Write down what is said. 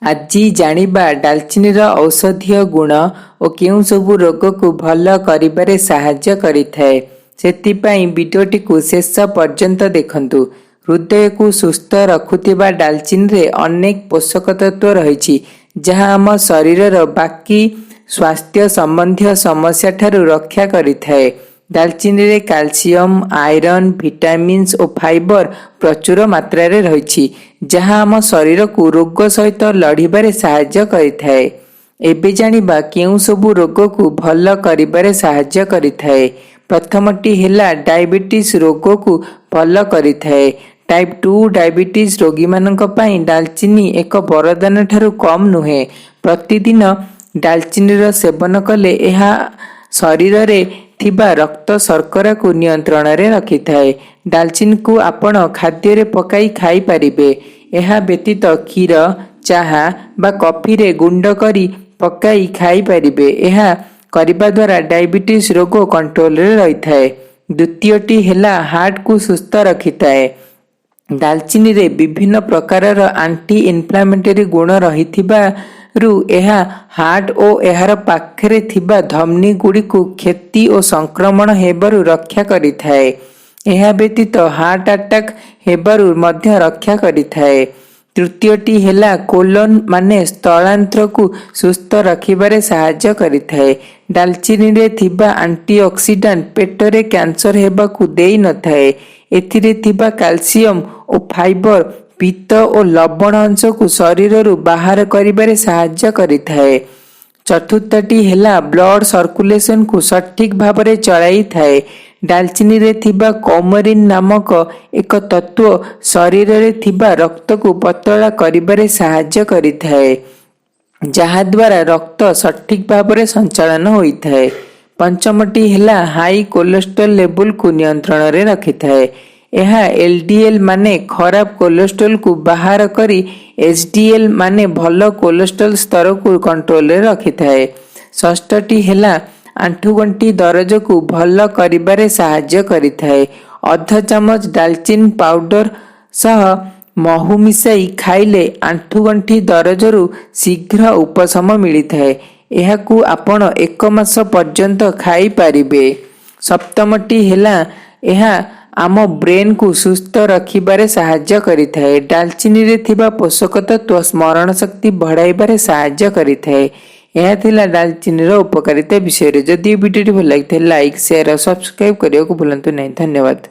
आज जानिबा डालचिनीर औषधीय गुण और केउं सबु रोग को भल करिबारे सहाय्य करिथाए। सेतिपाई वीडियोटी को शेष पर्यंत देखंतु। हृदय को सुस्थ रखुथिबा डालचिनी रे अनेक पोषक तत्व रहिछि जहाँ आम शरीरर बाकी स्वास्थ्य संबंधी समस्या ठारू रक्षा करिथाए। दालचीनी रे कैल्शियम, आयरन, विटामिन्स और फाइबर प्रचुर मात्रा रे रहिछि जहाँ आम शरीर को रोग सहित लड़िबारे सहाय्य करिथाए। एबे जानिबा केउं सबु रोग को भल करिबारे सहाय्य करिथाए। प्रथमटी हेला डायबिटीज रोग को भल करिथाए। टाइप 2 डायबिटीज रोगी मानक पई दालचीनी एक वरदान ठारू कम नुहे। प्रतिदिन दालचीनी सेवन कले एहा शरीर रे थिबा रक्त शर्करा को नियंत्रण रे रखिथाए। दालचीनी को आपण खाद्य रे पकाई खाई परिबे। एहा व्यतीत क्षीर, चाहा बा कॉफी रे गुंड करी पकाई खाई परिबे। एहा करिबा द्वारा डायबिटीज रोग कंट्रोल रे रहिथाए। द्वितीयटी हेला हार्ट को सुस्थ रखिथाए। दालचीनी रे विभिन्न प्रकारर एंटी इन्फ्लेमेटरी गुण रहिथिबारु एहा हार्ट ओ एहार पाखरे थिबा धमनी गुडी को क्षति और संक्रमण हेबारु रक्षा करिथाए। एहा व्यतीत हार्ट अटैक हेबारु मध्य रक्षा करिथाए। तृतीयटी हेला कोलन माने स्थलांतर को सुस्थ रखिबारे सहाय्य करिथाए। दालचीनी रे थिबा एंटीऑक्सीडेंट पेटरे कैंसर हेबाकु देई नथाए। एथिरे थिबा कैल्शियम और फाइबर पित्त और लवण अंश को शरीर रु बाहर करिबारे सहाय्य करिथाए। चतुर्थटी हेला ब्लड सर्कुलेशन को सठिक भाबरे चलाई थाए। दालचीनी रे थिबा कौमरिन नामक एक तत्व शरीर रे थिबा रक्त को पतला करिबारे सहाय्य करिथाए जहा द्वारा रक्त सठिक भाबरे संचालन होइथाए। पंचमटी हेला हाई कोलेस्ट्रॉल लेवल को नियंत्रण रे रखिथाए। यह एलडीएल माने खराब कोलेस्ट्रॉल को बाहर करी एचडीएल माने भल कोलेस्ट्रॉल स्तर को कंट्रोल रे रखिथाए। षष्ठटी हेला आंठुगंठी दरज को भल करिबारे सहाय्य करिथाए। अध चमच दालचीनी पाउडर सह महू मिसाई खाइले आंठुगंठी दरजरु शीघ्र उपशम मिलिथाए। एहाकू आपण 1 मास पर्यंत खाई पारिबे। सप्तमटी हेला एहा आम ब्रेन को सुस्थ रखिबारे सहाय्य करिथाए। दालचीनी रे थिबा पोषक तत्व स्मरण शक्ति बढ़ाइबारे सहाय्य करिथाए। यह थिला दालचीनी रो उपकारिता विषय रे। जदि वीडियो भल लागिथे लाइक शेयर और सब्सक्राइब करियो को भूलंतु नहीं। धन्यवाद।